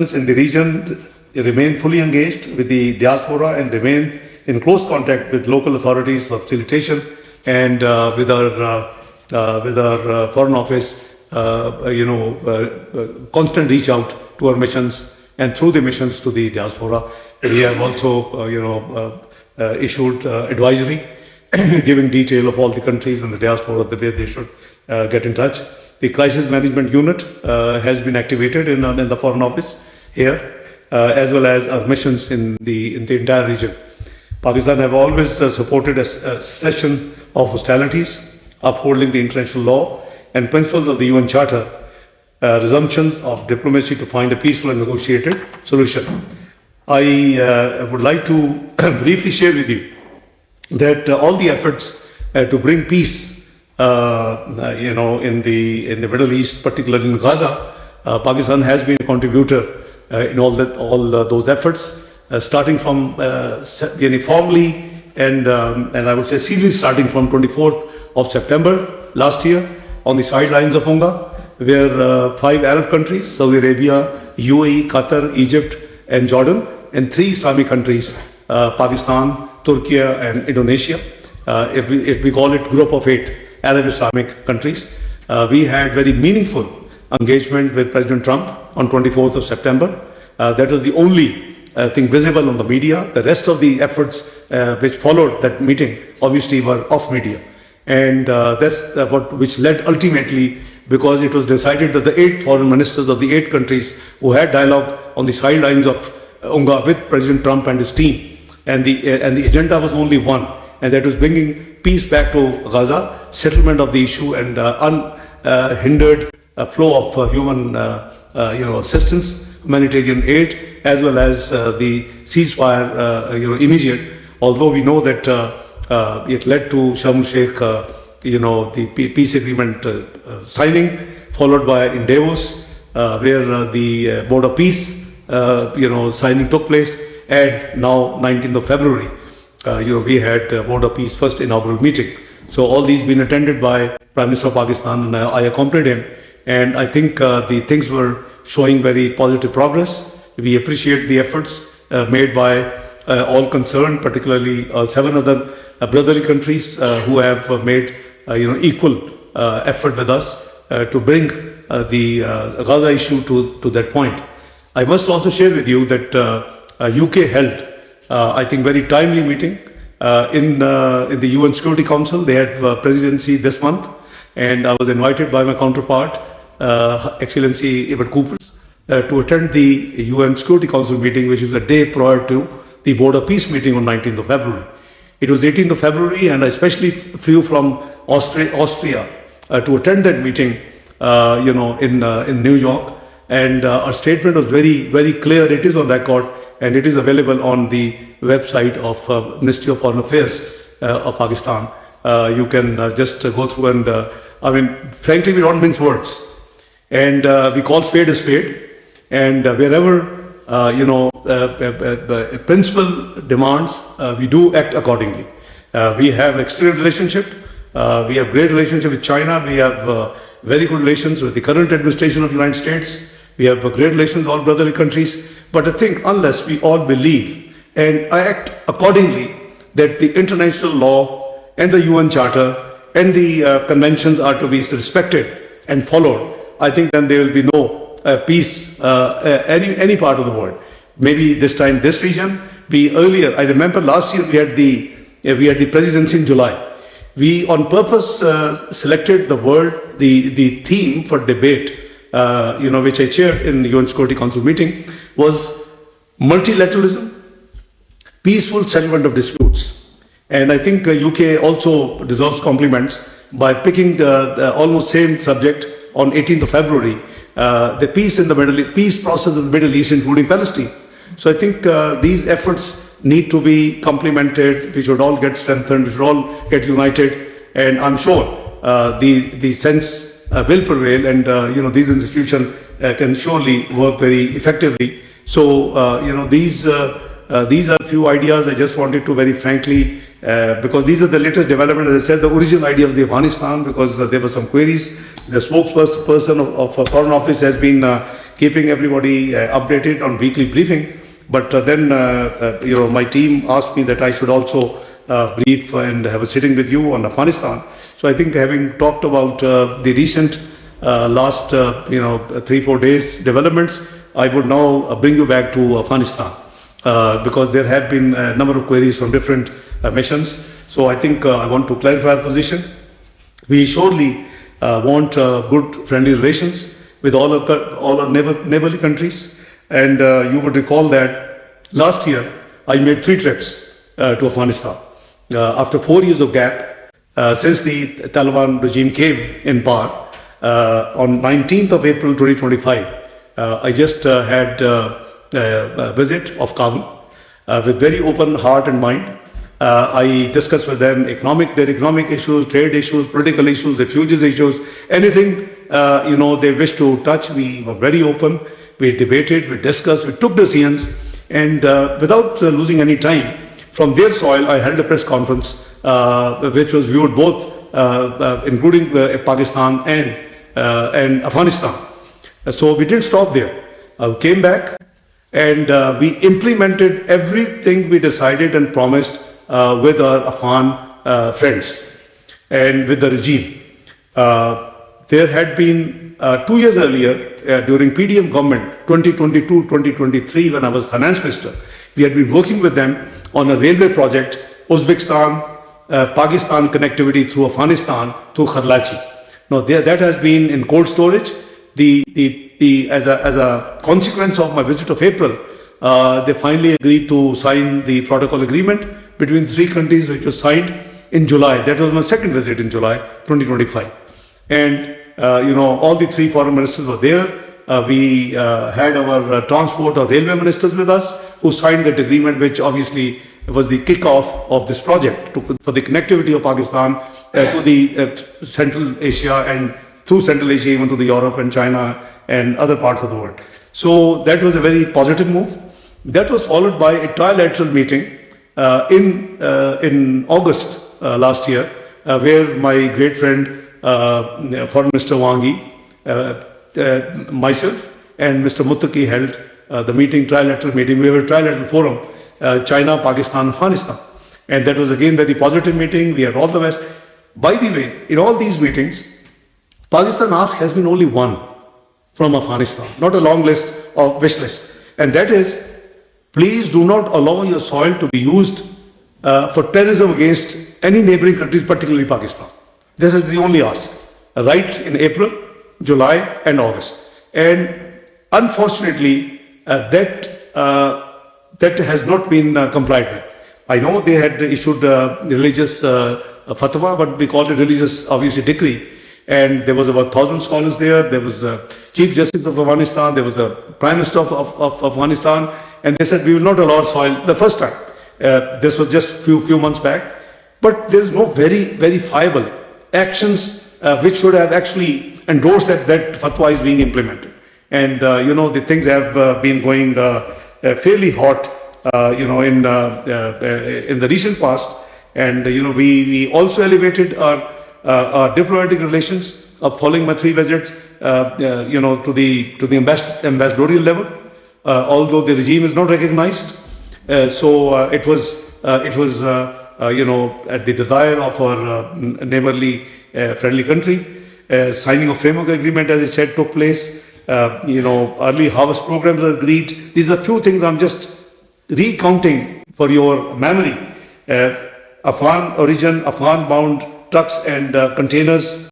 in the region remain fully engaged with the diaspora and remain in close contact with local authorities for facilitation and with our foreign office, constant reach out to our missions and through the missions to the diaspora. We have also, issued advisory giving detail of all the countries and the diaspora the way they should get in touch. The crisis management unit has been activated in the foreign office here, as well as our missions in the entire region. Pakistan have always supported a cessation of hostilities, upholding the international law and principles of the UN Charter, resumption of diplomacy to find a peaceful and negotiated solution. I would like to briefly share with you that all the efforts to bring peace, in the Middle East, particularly in Gaza, Pakistan has been a contributor in all those efforts, starting from formally and I would say seriously starting from 24th of September last year on the sidelines of UNGA, where 5 Arab countries, Saudi Arabia, UAE, Qatar, Egypt, and Jordan, and 3 Islamic countries, Pakistan, Turkey, and Indonesia. If we call it Group of 8 Arab Islamic countries, we had very meaningful engagement with President Trump on 24th of September. That was the only thing visible on the media. The rest of the efforts which followed that meeting obviously were off media. And that's which led ultimately, because it was decided that the 8 foreign ministers of the 8 countries who had dialogue on the sidelines of UNGA with President Trump and his team, and the agenda was only one, and that was bringing peace back to Gaza, settlement of the issue, and unhindered flow of human assistance, humanitarian aid, as well as the ceasefire immediate. Although we know that it led to Sharm el-Sheikh, the peace agreement signing, followed by in Davos, where the Board of Peace signing took place, and now 19th of February, we had Board of Peace first inaugural meeting. So all these been attended by Prime Minister of Pakistan, and I accompanied him, and I think the things were showing very positive progress. We appreciate the efforts made by all concerned, particularly 7 other brotherly countries who have made equal effort with us to bring the Gaza issue to that point. I must also share with you that UK held, I think, very timely meeting in the UN Security Council. They had presidency this month, and I was invited by my counterpart, Excellency Ebert Coopers, to attend the UN Security Council meeting, which is the day prior to the Board of Peace meeting on 19th of February. It was 18th of February, and I especially flew from Austria to attend that meeting, in New York. And our statement was very, very clear. It is on record, and it is available on the website of Ministry of Foreign Affairs of Pakistan. You can just go through and, frankly, we don't mince words. And we call spade a spade. And wherever, principal demands, we do act accordingly. We have external relationship. We have great relationship with China. We have very good relations with the current administration of the United States. We have great relations with all brotherly countries. But I think unless we all believe and act accordingly that the international law and the UN Charter and the conventions are to be respected and followed, I think then there will be no peace any part of the world. Maybe this time this region. Earlier, I remember last year we had the presidency in July. We on purpose selected the theme for debate, which I chaired in the UN Security Council meeting, was multilateralism, peaceful settlement of disputes. And I think UK also deserves compliments by picking the almost same subject on 18th of February, the peace in the peace process in the Middle East, including Palestine. So I think these efforts need to be complemented. We should all get strengthened. We should all get united. And I'm sure the sense will prevail, and these institutions can surely work very effectively. So these are a few ideas I just wanted to very frankly, because these are the latest developments. As I said, the original idea of the Afghanistan, because there were some queries. The spokesperson of Foreign Office has been keeping everybody updated on weekly briefing. But then, my team asked me that I should also brief and have a sitting with you on Afghanistan. So I think having talked about the recent last 3-4 days developments, I would now bring you back to Afghanistan because there have been a number of queries from different missions. So I think I want to clarify our position. We surely want good friendly relations with all our neighborly countries. And you would recall that last year I made 3 trips to Afghanistan. After 4 years of gap, since the Taliban regime came in power, on 19th of April 2025, I just had a visit of Kabul with very open heart and mind. I discussed with them their economic issues, trade issues, political issues, refugees issues, anything they wish to touch. We were very open. We debated, we discussed, we took decisions, and without losing any time, from their soil, I held a press conference which was viewed both, including Pakistan and Afghanistan. So we didn't stop there. I came back and we implemented everything we decided and promised with our Afghan friends and with the regime. There had been 2 years earlier, during PDM government, 2022-2023, when I was finance minister, we had been working with them on a railway project, Uzbekistan, Pakistan connectivity through Afghanistan, through Kharlachi. Now that has been in cold storage. As a consequence of my visit of April, they finally agreed to sign the protocol agreement between 3 countries, which was signed in July. That was my second visit in July 2025. And all the 3 foreign ministers were there. We had our transport or railway ministers with us who signed that agreement, which obviously was the kickoff of this project for the connectivity of Pakistan to the Central Asia, and through Central Asia even to the Europe and China and other parts of the world. So that was a very positive move. That was followed by a trilateral meeting in August last year, where my great friend, Foreign Minister Wang Yi, myself and Mr. Muttaqi held the meeting, trilateral meeting. We have a trilateral forum, China, Pakistan, Afghanistan. And that was again very positive meeting. We had all the best. By the way, in all these meetings, Pakistan ask has been only one from Afghanistan, not a long list or wish list. And that is, please do not allow your soil to be used for terrorism against any neighboring countries, particularly Pakistan. This is the only ask, right in April, July and August. And unfortunately, that has not been complied with. I know they had issued religious fatwa, but we called it religious, obviously, decree. And there was about 1,000 scholars there. There was the Chief Justice of Afghanistan. There was the Prime Minister of Afghanistan. And they said, we will not allow soil the first time. This was just few months back. But there is no very verifiable actions which should have actually endorsed that fatwa is being implemented. And, the things have been going fairly hot, in the recent past. And, we also elevated our diplomatic relations following my 3 visits, to the ambassadorial level, although the regime is not recognized. So it was at the desire of our neighborly friendly country. Signing of framework agreement, as I said, took place. Early harvest programs are agreed. These are few things I'm just recounting for your memory. Afghan origin, Afghan bound trucks and containers